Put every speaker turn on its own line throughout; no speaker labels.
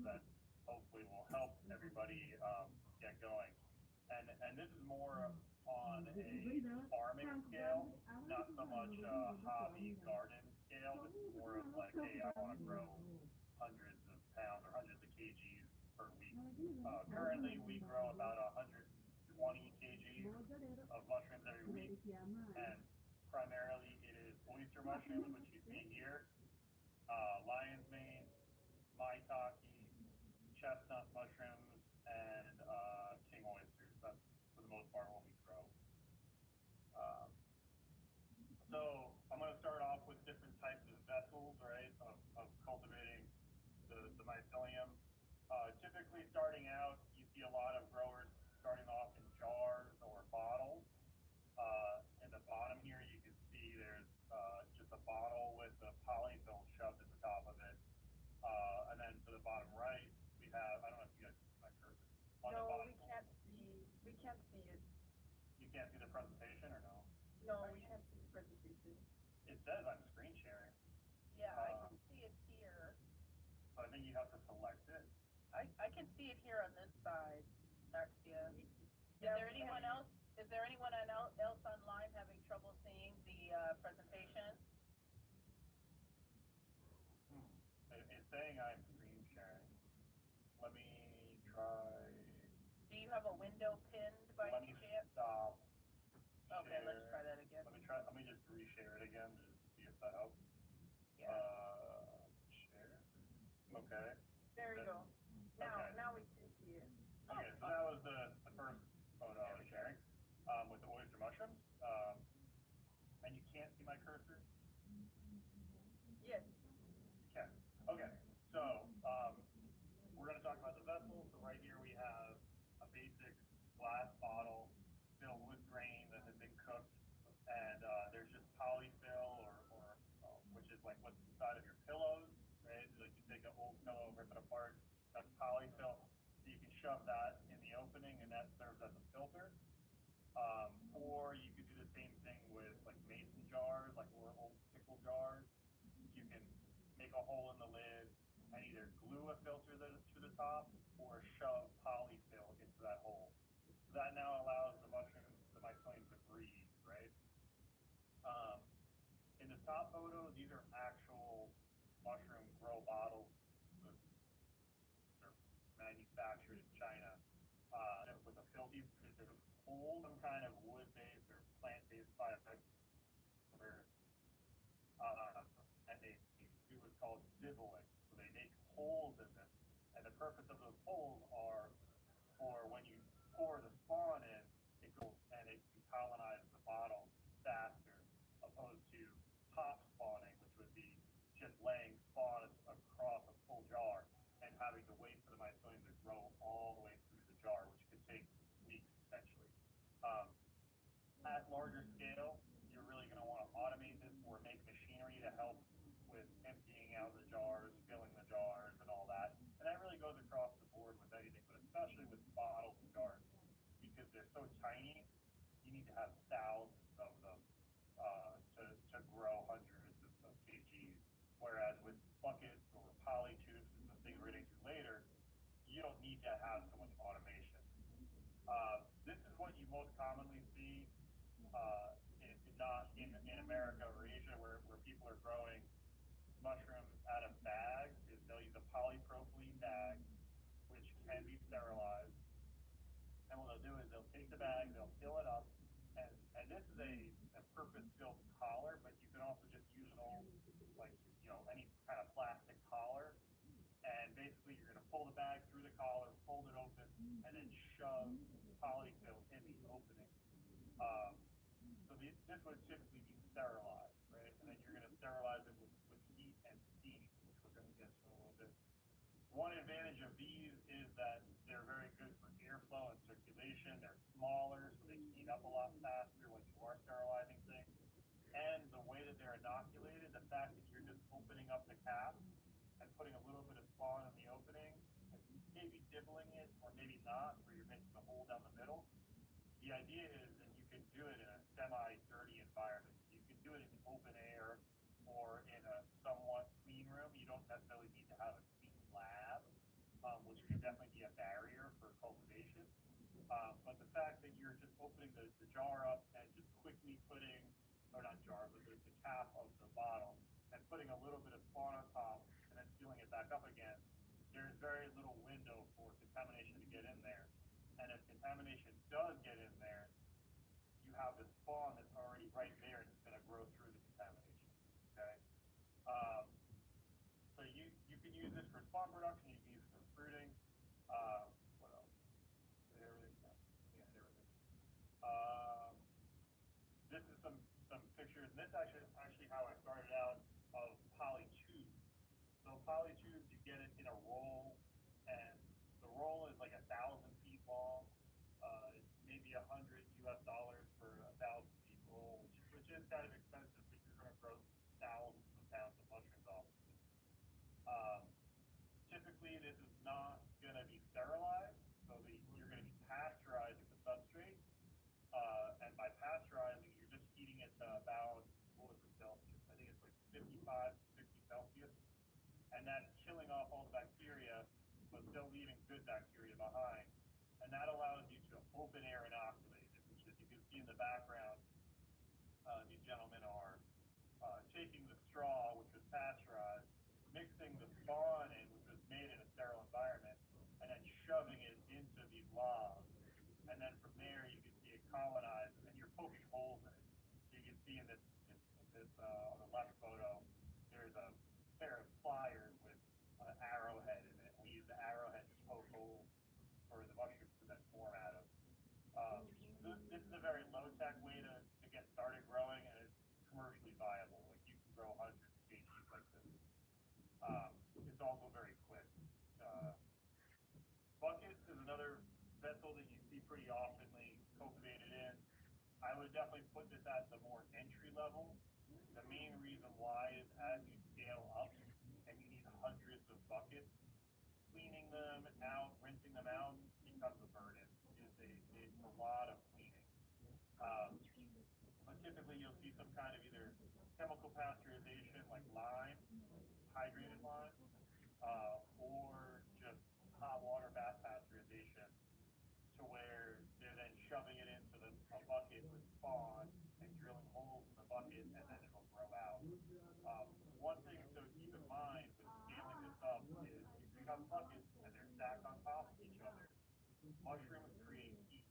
that hopefully will help everybody get going. And this is more on a farming scale, not so much hobby garden scale. This is more of like, hey, I want to grow hundreds of pounds or hundreds of kgs per week. Currently, we grow about 120 kgs of mushrooms every week, and primarily it is oyster mushrooms, which you see here, lion's mane, maitake, chestnut mushrooms, and king oysters. That's for the most part what we grow. Um, so I'm going to start off with different types of vessels, right, of cultivating the mycelium. Typically starting out, you see a lot of growers starting off in jars or bottles. In the bottom here, you can see there's just a bottle with a polyfill shoved at the top of it. And then to the bottom right, we have, I don't know if you guys can see my cursor. On the
No,
bottom,
we can't see it.
you can't see the presentation or no?
No, we can't see the presentation.
It says I'm screen sharing.
Yeah, I can see it here.
So I think you have to select it.
I can see it here on this side, Axia. Yeah, is there anyone else online having trouble seeing the presentation?
It's saying I'm screen sharing. Let me try.
Do you have a window pinned by any chance?
Stop.
Okay, let's try that again.
Let me just reshare it again to see if that helps.
Yeah.
Share. Okay.
There you go. Now we can see it.
Okay, so that was the first photo I was sharing with the oyster mushrooms. And you can't see my cursor?
Yes.
You can. Okay, so we're going to talk about the vessel. So right here we have a basic glass bottle filled with grain that has been cooked, and there's just polyfill or which is like what's inside of your pillows, right? Like you take an old pillow, rip it apart, that's polyfill. So you can shove that in the opening, and that serves as a filter. Or you could do the same thing with like mason jars, like or old pickle jars. You can make a hole in the lid and either glue a filter to the top or shove polyfill into that hole. So that now allows the mushrooms, the mycelium to breathe, right? In this top photo, these are actual mushroom grow bottles. They're manufactured in China with a filter. They hold some kind of wood-based or plant-based fiber, and they do what's called zibbling. So they make holes in this, and the purpose of those holes are for when you pour the spawn in, it goes and it can colonize the bottle faster, opposed to top spawning, which would be just laying spawn across a full jar and having to wait for the mycelium to grow all the way through the jar, which could take weeks potentially. At larger scale, you're really going to want to automate this or make machinery to help with emptying out the jars, filling the jars, and all that. And that really goes across the board with anything, but especially with bottles and jars, because they're so tiny, you need to have thousands of them to grow hundreds of kgs. Whereas with buckets or poly tubes and the things we're getting to later, you don't need to have so much automation. This is what you most commonly see not in America or Asia where people are growing mushrooms out of bags. Is they'll use a polypropylene bag, which can be sterilized. And what they'll do is they'll take the bag, they'll fill it up, and this is a purpose-built collar, but you can also just use an old, like, any kind of plastic collar. And basically you're going to pull the bag through the collar, fold it open, and then shove polyfill in the opening. So this would typically be sterilized, right? And then you're going to sterilize it with heat and steam, which we're going to get to in a little bit. One advantage of these is that they're very good for airflow and circulation. They're smaller, so they heat up a lot faster when you are sterilizing things. And the way that they're inoculated, the fact that you're just opening up the cap and putting a little bit of spawn in the opening, and maybe dibbling it or maybe not, where you're making the hole down the middle. The idea is that you can do it in a semi-dirty environment. You can do it in open air or in a somewhat clean room. You don't necessarily need to have a clean lab. But the fact that you're just opening the jar up and just quickly putting, or not jar, but the cap of the bottle, and putting a little bit of spawn on top and then sealing it back up again, there's very little window for contamination to get in there. And if contamination does get in there, you have the spawn that's already right there and it's going to grow through the contamination. Okay. Um, so you can use this for spawn production. You can use it for fruiting. What else? Everything. Yeah, everything. Um, this is some pictures. And this actually how I started out of polytube. So polytube, you get it in a roll, and the roll is like 1,000 feet long. It's maybe $100 for 1,000 feet roll, which is kind of expensive if you're going to grow thousands of pounds of mushrooms off of it. Um, Typically, this is not going to be sterilized, so you're going to be pasteurizing the substrate. And by pasteurizing, you're just heating it to about, what was the Celsius? I think it's like 55 to 60 Celsius. And that's killing off all the bacteria, but still leaving good bacteria behind. And that allows you to open air inoculate it, which, as you can see in the background, these gentlemen are taking the straw, which was pasteurized, mixing the spawn in, which was made in a sterile environment, and then shoving it into these lobs. And then from there, you can see it colonize, and you're poking holes in it. So you can see in this on the left photo, there's a pair of pliers with an arrowhead in it. We use the arrowhead to poke holes for the mushrooms to then form out of. This is a very low-tech way to get started growing, and it's commercially viable. Like, you can grow hundreds of kgs like this. It's also very quick. Buckets is another vessel that you see pretty oftenly cultivated in. I would definitely put this at the more entry level. The main reason why is as you scale up and you need hundreds of buckets, cleaning them out, rinsing them out becomes a burden. It's a lot of cleaning. But typically you'll see some kind of either chemical pasteurization like lime, hydrated lime, or just hot water bath pasteurization, to where they're then shoving it into a bucket with spawn and drilling holes in the bucket, and then it'll grow out. One thing to keep in mind with scaling this up is if you have buckets and they're stacked on top of each other, mushrooms create heat,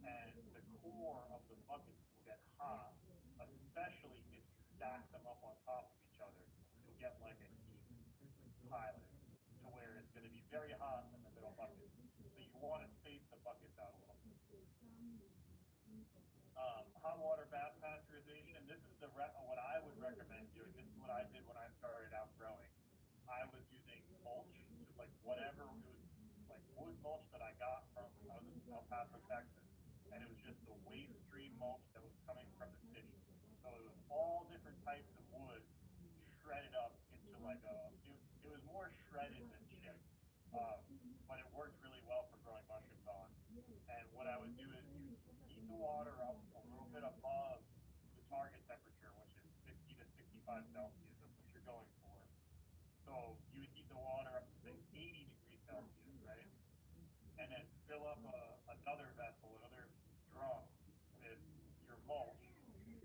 and the core of the buckets will get hot, especially if you stack them up on top of each other. You'll get like a heat pilot, to where it's going to be very hot in the middle bucket. So you want to space the buckets out a little bit. Hot water bath pasteurization. This is what I would recommend doing. This is what I did when I started out growing. I was using mulch, just like whatever, it was like wood mulch that I got from, I was in El Paso, Texas, and it was just the waste stream mulch that was coming from the city. So it was all different types of wood shredded up into like it was more shredded than chipped, but it worked really well for growing mushrooms on. And what I would do is you heat the water up a little bit above the target temperature, which is 60 to 65 Celsius. That's what you're going for. So you would heat the water up to say 80 degrees Celsius, right? And then fill up another vessel, another drum with your mulch,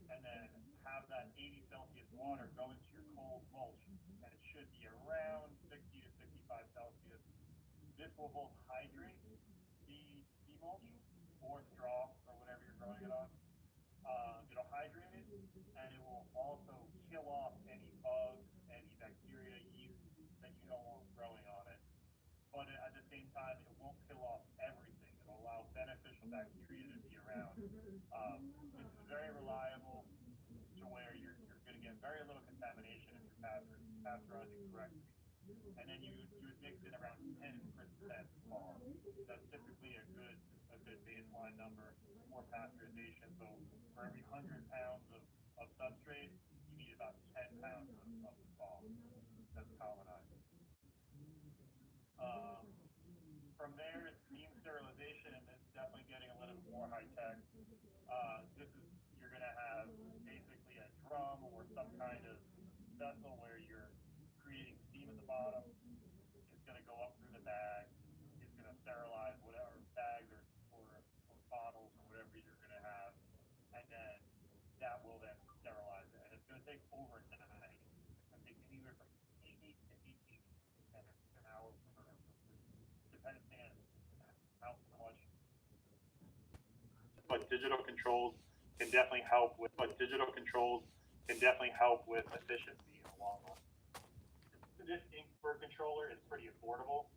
and then have that 80 Celsius water go into your cold mulch, and it should be around 60 to 65 Celsius. This will both hydrate the mulch or straw or whatever you're growing it on. It'll hydrate it, and it will also kill off any bugs, any bacteria, yeast that you don't want growing on it. But at the same time, it won't kill off everything. It'll allow beneficial bacteria to be around. This is very reliable, to where you're going to get very little contamination if you're pasteurizing correctly. And then you would mix in around 10% spawn. That's typically a good baseline number for pasteurization. So for every 100 pounds of substrate, you need about 10 pounds of spawn that's colonized. From there, it's steam sterilization, and this is definitely getting a little bit more high tech. You're going to have basically a drum or some kind of vessel where you're creating steam at the bottom. It's going to go up through the bag. It's going to sterilize whatever bags or take overnight. I think anywhere from 80 to 18 an hour depending on how much. But digital controls can definitely help with. Efficiency in the long run. This ink controller is pretty affordable.